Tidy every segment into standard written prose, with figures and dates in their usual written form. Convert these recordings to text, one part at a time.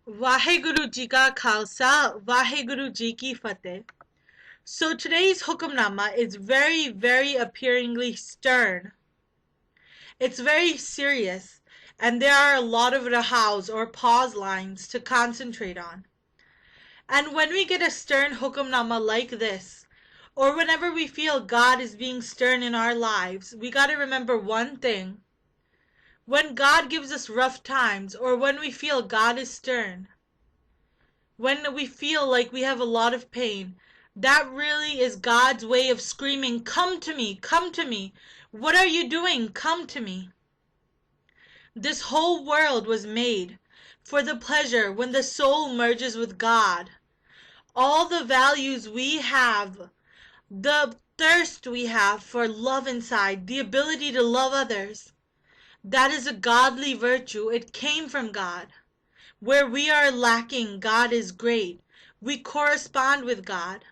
Waheguru Ji ka Khalsa, Waheguru Ji ki Fateh. So today's Hukamnama is very, very appearingly stern. It's very serious, and there are a lot of rahaus or pause lines to concentrate on. And when we get a stern Hukamnama like this, or whenever we feel God is being stern in our lives, we gotta remember one thing. When God gives us rough times, or when we feel God is stern, when we feel like we have a lot of pain, that really is God's way of screaming, "Come to me, come to me. What are you doing? Come to me." This whole world was made for the pleasure when the soul merges with God. All the values we have, the thirst we have for love inside, the ability to love others, that is a godly virtue. It came from God. Where we are lacking, God is great. We correspond with God.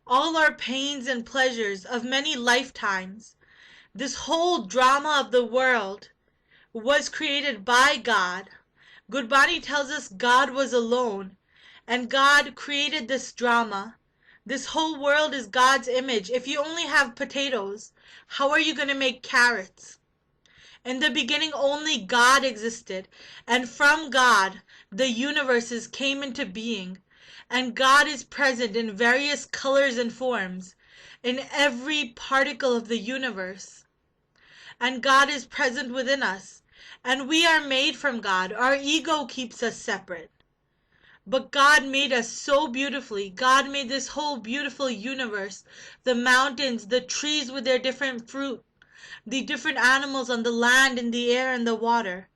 All our pains and pleasures of many lifetimes, this whole drama of the world was created by God. Gurbani tells us God was alone, and God created this drama. This whole world is God's image. If you only have potatoes, how are you going to make carrots? In the beginning only God existed, and from God the universes came into being, and God is present in various colors and forms in every particle of the universe. And God is present within us, and we are made from God. Our ego keeps us separate. But God made us so beautifully. God made this whole beautiful universe, the mountains, the trees with their different fruit, the different animals on the land, in the air, and the water.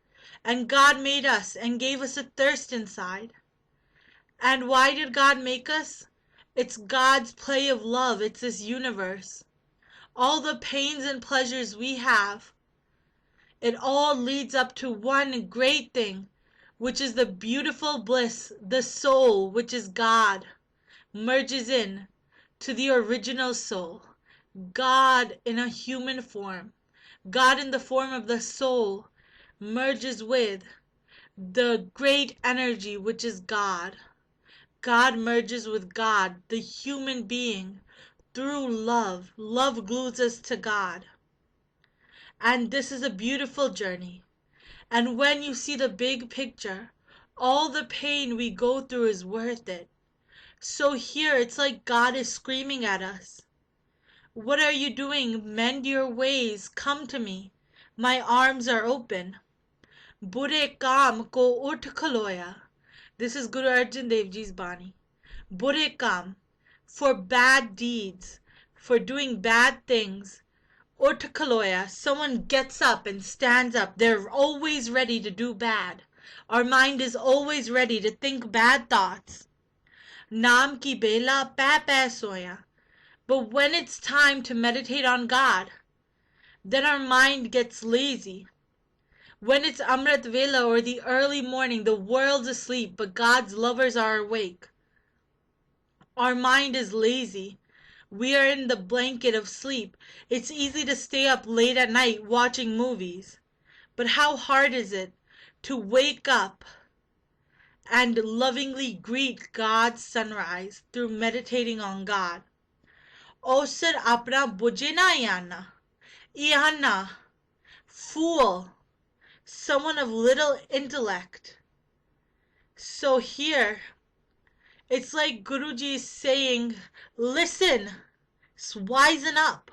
And God made us and gave us a thirst inside. And why did God make us? It's God's play of love. It's this universe. All the pains and pleasures we have, it all leads up to one great thing, which is the beautiful bliss. The soul, which is God, merges in to the original soul. God in a human form, God in the form of the soul, merges with the great energy which is God. God merges with God, the human being, through love. Love glues us to God. And this is a beautiful journey. And when you see the big picture, all the pain we go through is worth it. So here it's like God is screaming at us. What are you doing? Mend your ways. Come to me. My arms are open. Bure kaam ko ut khaloya. This is Guru Arjan Dev Ji's Bani. Bure kaam, for bad deeds, for doing bad things. Ut khaloya, someone gets up and stands up. They're always ready to do bad. Our mind is always ready to think bad thoughts. Naam ki bela pa pa soya. But when it's time to meditate on God, then our mind gets lazy. When it's Amrit Vela or the early morning, the world's asleep, but God's lovers are awake. Our mind is lazy. We are in the blanket of sleep. It's easy to stay up late at night watching movies. But how hard is it to wake up and lovingly greet God's sunrise through meditating on God? Osir apna bujena yana. Iana. Fool. Someone of little intellect. So here, it's like Guruji is saying, listen, wisen up.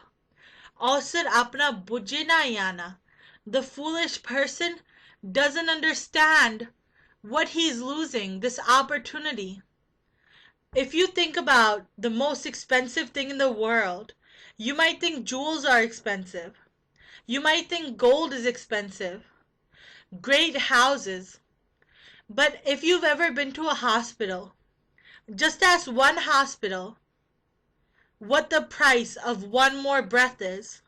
Osir apna bujena yana. The foolish person doesn't understand what he's losing, this opportunity. If you think about the most expensive thing in the world, you might think jewels are expensive. You might think gold is expensive. Great houses. But if you've ever been to a hospital, just ask one hospital what the price of one more breath is.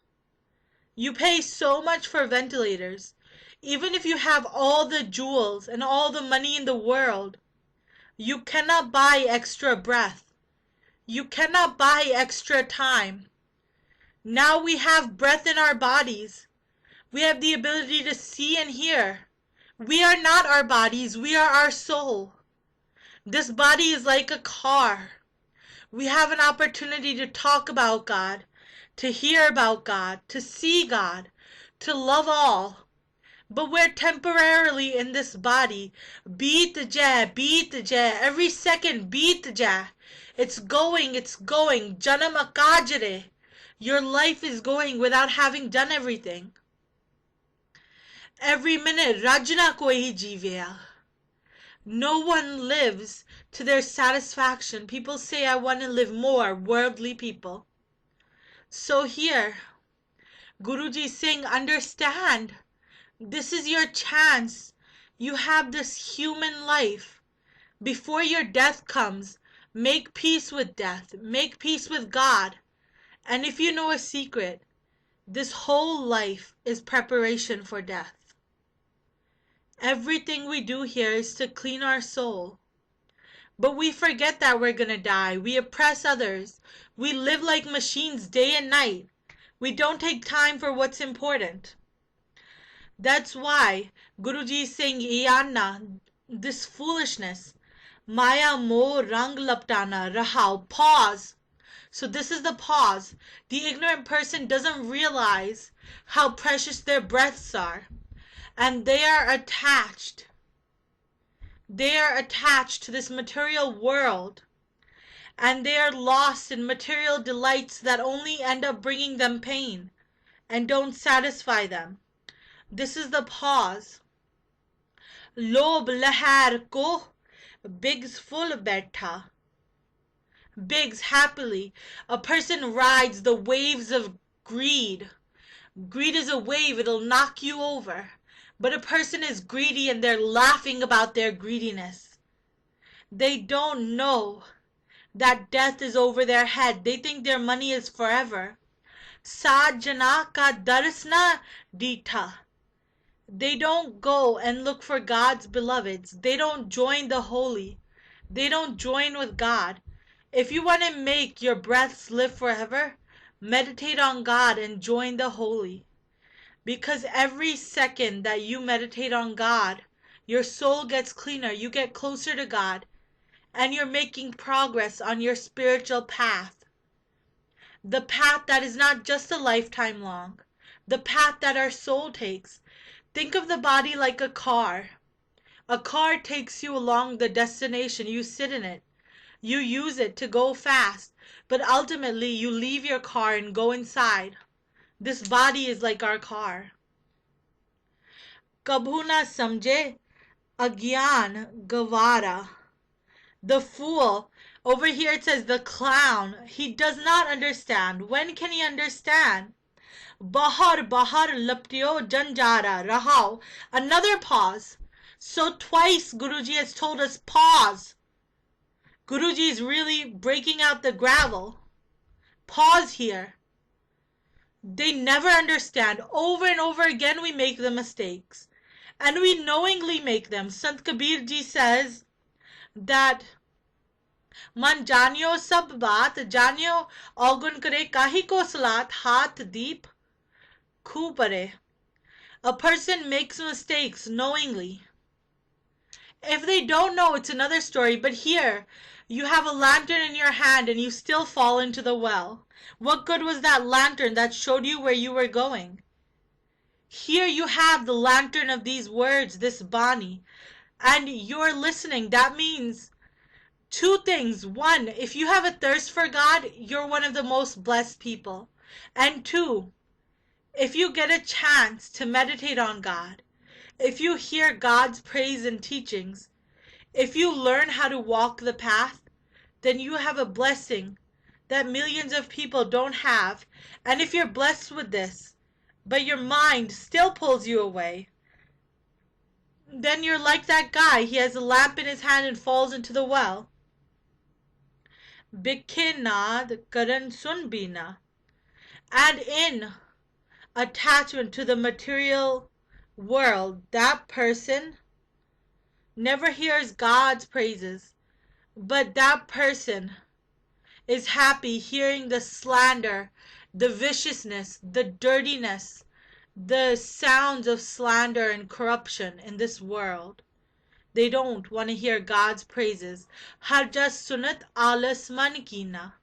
You pay so much for ventilators. Even if you have all the jewels and all the money in the world, you cannot buy extra breath. You cannot buy extra time. Now we have breath in our bodies. We have the ability to see and hear. We are not our bodies, we are our soul. This body is like a car. We have an opportunity to talk about God, to hear about God, to see God, to love all. But we're temporarily in this body. Beat the jay, every second beat the jay. It's going. Janam akajare. Your life is going without having done everything. Every minute, rajna koi hi jeeveya. No one lives to their satisfaction. People say, I want to live more, worldly people. So here, Guruji is saying, understand. This is your chance. You have this human life. Before your death comes, make peace with death. Make peace with God. And if you know a secret, this whole life is preparation for death. Everything we do here is to clean our soul. But we forget that we're gonna die. We oppress others. We live like machines day and night. We don't take time for what's important. That's why Guruji is saying, Iyanna, this foolishness, Maya mo rang laptana, rahao, pause. So this is the pause. The ignorant person doesn't realize how precious their breaths are. And they are attached. They are attached to this material world. And they are lost in material delights that only end up bringing them pain and don't satisfy them. This is the pause. Lob lahar ko, Biggs full betha. Biggs happily. A person rides the waves of greed. Greed is a wave, it'll knock you over. But a person is greedy and they're laughing about their greediness. They don't know that death is over their head. They think their money is forever. Sajjana ka darsna dita. They don't go and look for God's beloveds. They don't join the holy. They don't join with God. If you want to make your breaths live forever, meditate on God and join the holy. Because every second that you meditate on God, your soul gets cleaner, you get closer to God, and you're making progress on your spiritual path. The path that is not just a lifetime long, the path that our soul takes. Think of the body like a car. A car takes you along the destination. You sit in it. You use it to go fast. But ultimately, you leave your car and go inside. This body is like our car. Kabhu na samjhe, agyan gavara. The fool, over here it says the clown, he does not understand. When can he understand? Bahar bahar laptio janjara rahao. Another pause. So twice Guruji has told us pause. Guruji is really breaking out the gravel. Pause here. They never understand. Over and over again we make the mistakes. And we knowingly make them. Sant Kabir ji says that Man janyo sab baat, janyo agun kare kahi ko salat, hath deep khu pare. A person makes mistakes knowingly. If they don't know, it's another story, but here you have a lantern in your hand and you still fall into the well. What good was that lantern that showed you where you were going? Here you have the lantern of these words, this Bani, and you're listening. That means two things. One, if you have a thirst for God, you're one of the most blessed people. And two, if you get a chance to meditate on God, if you hear God's praise and teachings, if you learn how to walk the path, then you have a blessing that millions of people don't have. And if you're blessed with this, but your mind still pulls you away, then you're like that guy. He has a lamp in his hand and falls into the well. Bikhe naad karan sun bina. And in attachment to the material world, that person never hears God's praises, but that person is happy hearing the slander, the viciousness, the dirtiness, the sounds of slander and corruption in this world. They don't want to hear God's praises. Harja sunat alas man kina.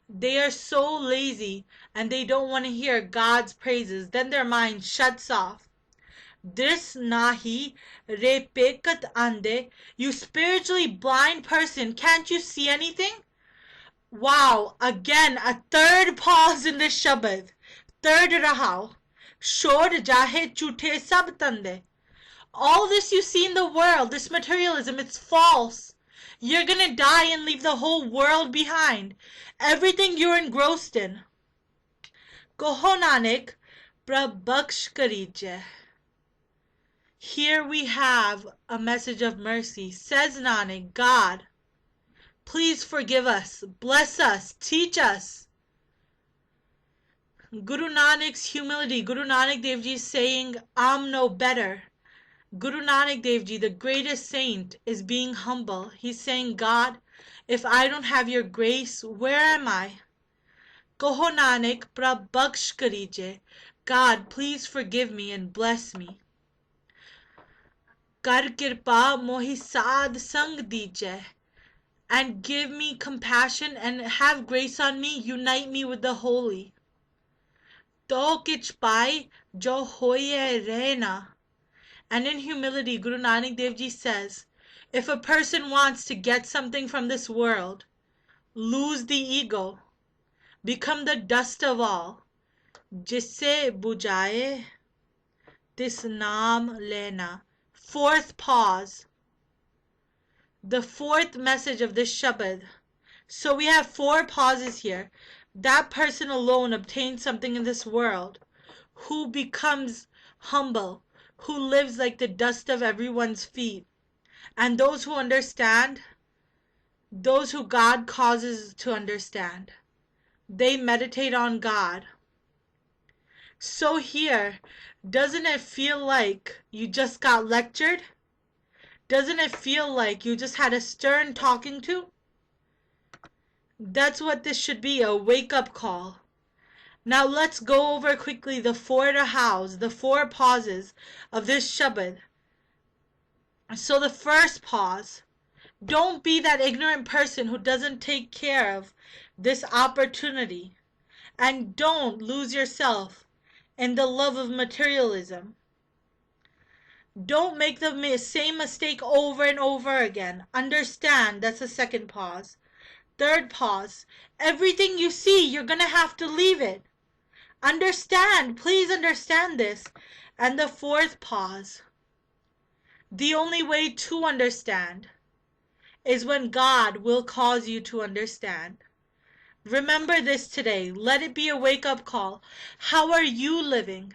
They are so lazy and they don't want to hear God's praises. Then their mind shuts off. This nahi repekat ande. You spiritually blind person, can't you see anything? Wow, again a third pause in this Shabad. Third rahau. Shod jahe chute sab tande. All this you see in the world, this materialism, it's false. You're gonna die and leave the whole world behind. Everything you're engrossed in. Kaho Nanak, prabaksh karije. Here we have a message of mercy. Says Nanak, God, please forgive us, bless us, teach us. Guru Nanak's humility. Guru Nanak Dev Ji is saying, I'm no better. Guru Nanak Dev Ji, the greatest saint, is being humble. He's saying, God, if I don't have your grace, where am I? Kaho Nanak, prabaksh karije. God, please forgive me and bless me. Kar kirpa mohi sad sang dije. And give me compassion and have grace on me, unite me with the holy. To kich pai jo hoye rehna. And in humility, Guru Nanak Dev Ji says, if a person wants to get something from this world, lose the ego, become the dust of all, jisse bujaye, tis naam lena. Fourth pause. The fourth message of this Shabad. So we have 4 pauses here. That person alone obtains something in this world, who becomes humble, who lives like the dust of everyone's feet. And those who understand, those who God causes to understand, they meditate on God. So here, doesn't it feel like you just got lectured? Doesn't it feel like you just had a stern talking to? That's what this should be, a wake-up call. Now let's go over quickly the 4 rahas, the 4 pauses of this Shabad. So the first pause, don't be that ignorant person who doesn't take care of this opportunity. And don't lose yourself in the love of materialism. Don't make the same mistake over and over again. Understand, that's the second pause. Third pause, everything you see, you're going to have to leave it. Understand, please understand this. And the fourth pause, the only way to understand is when God will cause you to understand. Remember this today. Let it be a wake-up call. How are you living?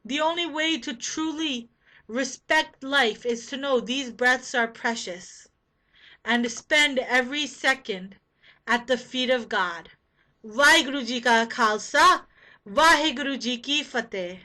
The only way to truly respect life is to know these breaths are precious and spend every second at the feet of God. Waheguru Ji Ka Khalsa, Waheguru Ji Ki Fateh.